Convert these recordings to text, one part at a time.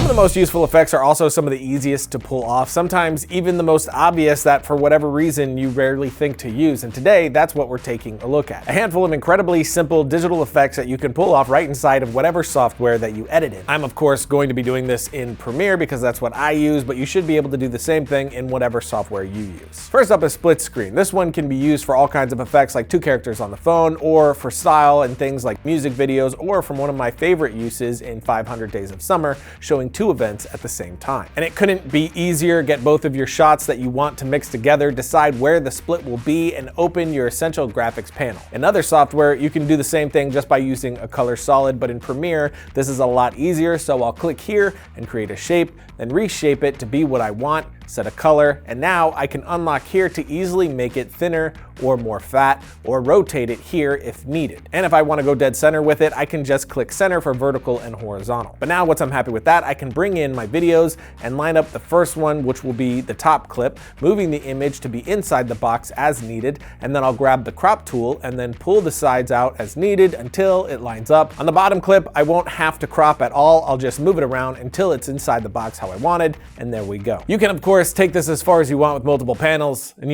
Some of the most useful effects are also some of the easiest to pull off, sometimes even the most obvious that for whatever reason you rarely think to use, and today that's what we're taking a look at. A handful of incredibly simple digital effects that you can pull off right inside of whatever software that you edit in. I'm of course going to be doing this in Premiere because that's what I use, but you should be able to do the same thing in whatever software you use. First up is split screen. This one can be used for all kinds of effects like two characters on the phone, or for style and things like music videos, or from one of my favorite uses in 500 Days of Summer, showing two events at the same time. And it couldn't be easier. Get both of your shots that you want to mix together, decide where the split will be, and open your essential graphics panel. In other software, you can do the same thing just by using a color solid, but in Premiere, this is a lot easier, so I'll click here and create a shape, then reshape it to be what I want, set a color, and now I can unlock here to easily make it thinner or more fat, or rotate it here if needed. And if I want to go dead center with it, I can just click center for vertical and horizontal. But now once I'm happy with that, I can bring in my videos and line up the first one, which will be the top clip, moving the image to be inside the box as needed, and then I'll grab the crop tool and then pull the sides out as needed until it lines up. On the bottom clip, I won't have to crop at all. I'll just move it around until it's inside the box how I wanted, and there we go. You can of course take this as far as you want with multiple panels, and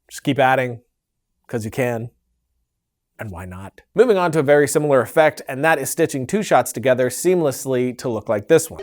just keep adding, because you can, and why not? Moving on to a very similar effect, and that is stitching two shots together seamlessly to look like this one.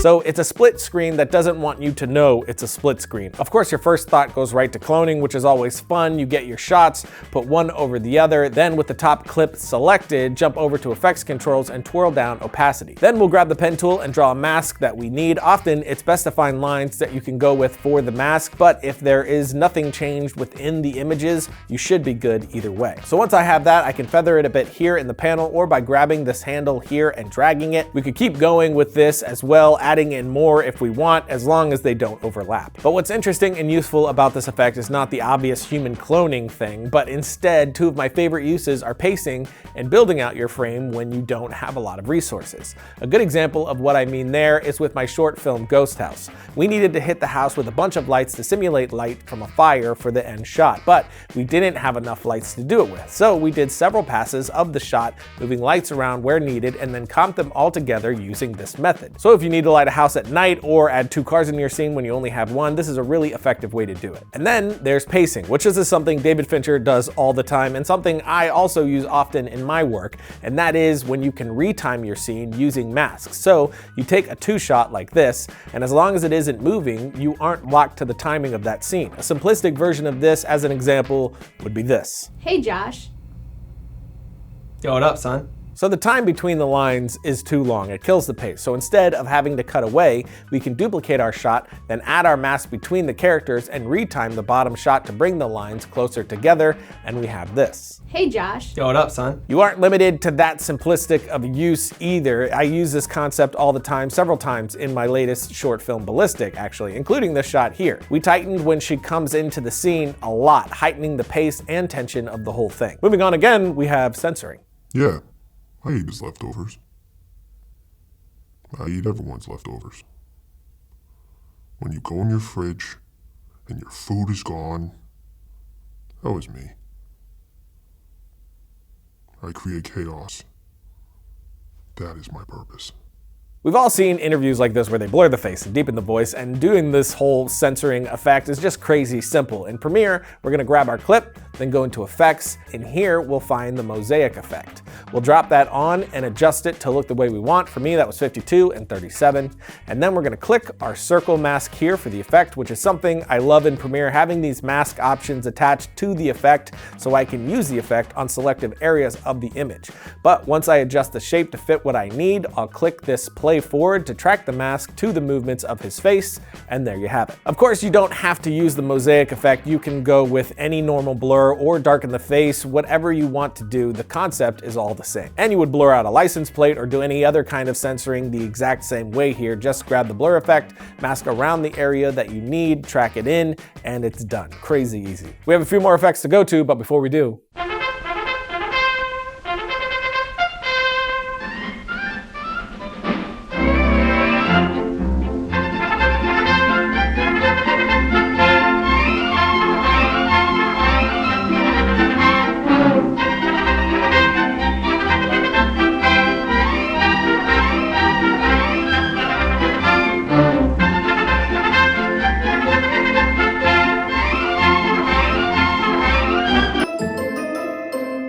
So it's a split screen that doesn't want you to know it's a split screen. Of course, your first thought goes right to cloning, which is always fun. You get your shots, put one over the other, then with the top clip selected, jump over to effects controls and twirl down opacity. Then we'll grab the pen tool and draw a mask that we need. Often it's best to find lines that you can go with for the mask, but if there is nothing changed within the images, you should be good either way. So once I have that, I can feather it a bit here in the panel, or by grabbing this handle here and dragging it. We could keep going with this as well, adding in more if we want, as long as they don't overlap. But what's interesting and useful about this effect is not the obvious human cloning thing, but instead two of my favorite uses are pacing and building out your frame when you don't have a lot of resources. A good example of what I mean there is with my short film Ghost House. We needed to hit the house with a bunch of lights to simulate light from a fire for the end shot, but we didn't have enough lights to do it with. So we did several passes of the shot, moving lights around where needed, and then comped them all together using this method. So if you need to light a house at night or add two cars in your scene when you only have one, this is a really effective way to do it. And then there's pacing, which is something David Fincher does all the time and something I also use often in my work, and that is when you can retime your scene using masks. So you take a two shot like this, and as long as it isn't moving, you aren't locked to the timing of that scene. A simplistic version of this, as an example, would be this. Hey Josh. Yo, what up, son? So the time between the lines is too long, it kills the pace. So instead of having to cut away, we can duplicate our shot, then add our mask between the characters and retime the bottom shot to bring the lines closer together, and we have this. Hey Josh. Yo, what up, son? You aren't limited to that simplistic of use either. I use this concept all the time, several times in my latest short film Ballistic, actually, including this shot here. We tightened when she comes into the scene a lot, heightening the pace and tension of the whole thing. Moving on again, we have censoring. Yeah. I eat his leftovers. I eat everyone's leftovers. When you go in your fridge and your food is gone, that was me. I create chaos. That is my purpose. We've all seen interviews like this where they blur the face and deepen the voice, and doing this whole censoring effect is just crazy simple. In Premiere, we're gonna grab our clip, then go into effects, and here we'll find the mosaic effect. We'll drop that on and adjust it to look the way we want. For me, that was 52 and 37. And then we're gonna click our circle mask here for the effect, which is something I love in Premiere, having these mask options attached to the effect so I can use the effect on selective areas of the image. But once I adjust the shape to fit what I need, I'll click this play forward to track the mask to the movements of his face, and there you have it. Of course, you don't have to use the mosaic effect. You can go with any normal blur or darken the face, whatever you want to do. The concept is all the same. And you would blur out a license plate or do any other kind of censoring the exact same way here. Just grab the blur effect, mask around the area that you need, track it in, and it's done. Crazy easy. We have a few more effects to go to, but before we do,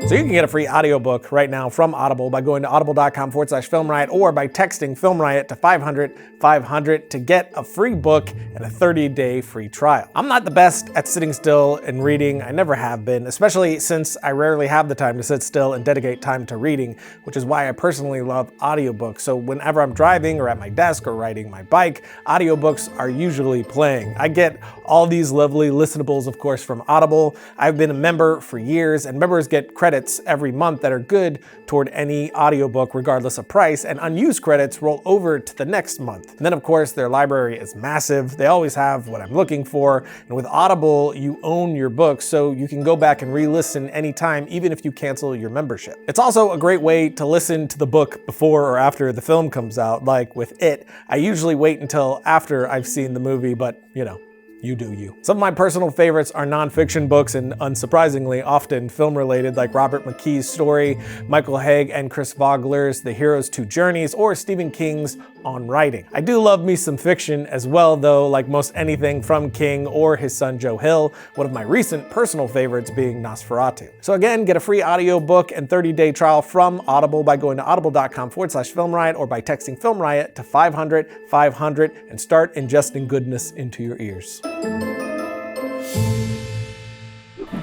So you can get a free audiobook right now from Audible by going to audible.com/FilmRiot or by texting FilmRiot to 500-500 to get a free book and a 30-day free trial. I'm not the best at sitting still and reading. I never have been, especially since I rarely have the time to sit still and dedicate time to reading, which is why I personally love audiobooks. So whenever I'm driving or at my desk or riding my bike, audiobooks are usually playing. I get all these lovely listenables, of course, from Audible. I've been a member for years, and members get credits every month that are good toward any audiobook regardless of price, and unused credits roll over to the next month. And then of course their library is massive. They always have what I'm looking for, and with Audible you own your books, so you can go back and re-listen anytime, even if you cancel your membership. It's also a great way to listen to the book before or after the film comes out. Like with It, I usually wait until after I've seen the movie, but you know, you do you. Some of my personal favorites are nonfiction books, and unsurprisingly often film-related, like Robert McKee's Story, Michael Haig and Chris Vogler's The Hero's Two Journeys, or Stephen King's On Writing. I do love me some fiction as well, though, like most anything from King or his son Joe Hill, one of my recent personal favorites being Nosferatu. So again, get a free audiobook and 30-day trial from Audible by going to audible.com/FilmRiot or by texting FilmRiot to 500-500 and start ingesting goodness into your ears.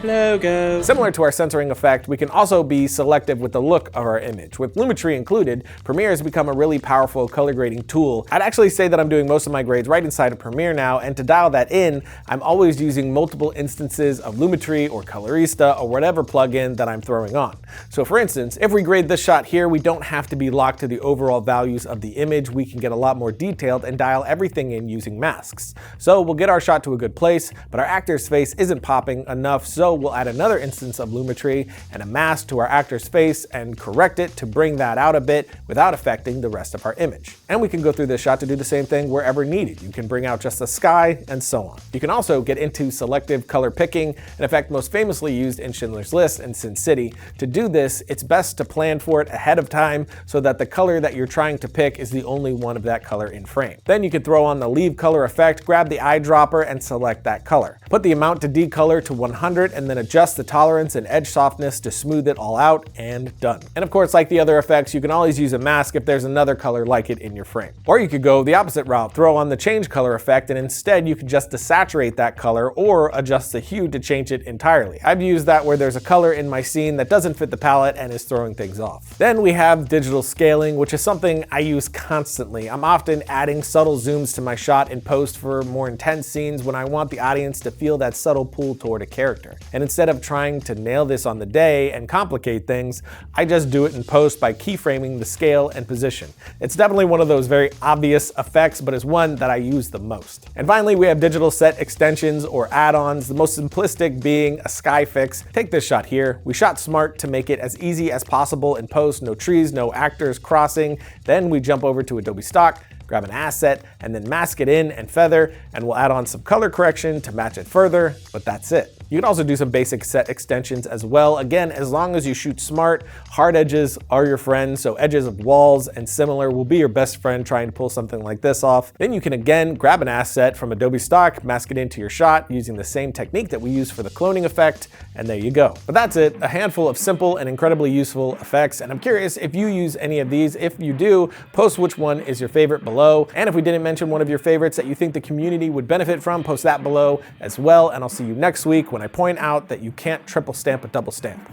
Logo. Similar to our censoring effect, we can also be selective with the look of our image. With Lumetri included, Premiere has become a really powerful color grading tool. I'd actually say that I'm doing most of my grades right inside of Premiere now, and to dial that in, I'm always using multiple instances of Lumetri or Colorista or whatever plugin that I'm throwing on. So for instance, if we grade this shot here, we don't have to be locked to the overall values of the image. We can get a lot more detailed and dial everything in using masks. So we'll get our shot to a good place, but our actor's face isn't popping enough, so we'll add another instance of Lumetri and a mask to our actor's face and correct it to bring that out a bit without affecting the rest of our image. And we can go through this shot to do the same thing wherever needed. You can bring out just the sky and so on. You can also get into selective color picking, an effect most famously used in Schindler's List and Sin City. To do this, it's best to plan for it ahead of time so that the color that you're trying to pick is the only one of that color in frame. Then you can throw on the leave color effect, grab the eyedropper and select that color. Put the amount to decolor to 100 and then adjust the tolerance and edge softness to smooth it all out, and done. And of course, like the other effects, you can always use a mask if there's another color like it in your frame. Or you could go the opposite route, throw on the change color effect, and instead you can just desaturate that color or adjust the hue to change it entirely. I've used that where there's a color in my scene that doesn't fit the palette and is throwing things off. Then we have digital scaling, which is something I use constantly. I'm often adding subtle zooms to my shot in post for more intense scenes when I want the audience to feel that subtle pull toward a character. And instead of trying to nail this on the day and complicate things, I just do it in post by keyframing the scale and position. It's definitely one of those very obvious effects, but is one that I use the most. And finally, we have digital set extensions or add-ons, the most simplistic being a sky fix. Take this shot here. We shot smart to make it as easy as possible in post, no trees, no actors crossing. Then we jump over to Adobe Stock, grab an asset, and then mask it in and feather, and we'll add on some color correction to match it further, but that's it. You can also do some basic set extensions as well. Again, as long as you shoot smart, hard edges are your friend, so edges of walls and similar will be your best friend trying to pull something like this off. Then you can again grab an asset from Adobe Stock, mask it into your shot using the same technique that we use for the cloning effect, and there you go. But that's it, a handful of simple and incredibly useful effects, and I'm curious if you use any of these. If you do, post which one is your favorite below, and if we didn't mention one of your favorites that you think the community would benefit from, post that below as well, and I'll see you next week when I point out that you can't triple stamp a double stamp.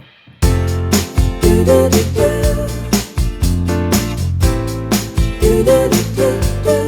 Do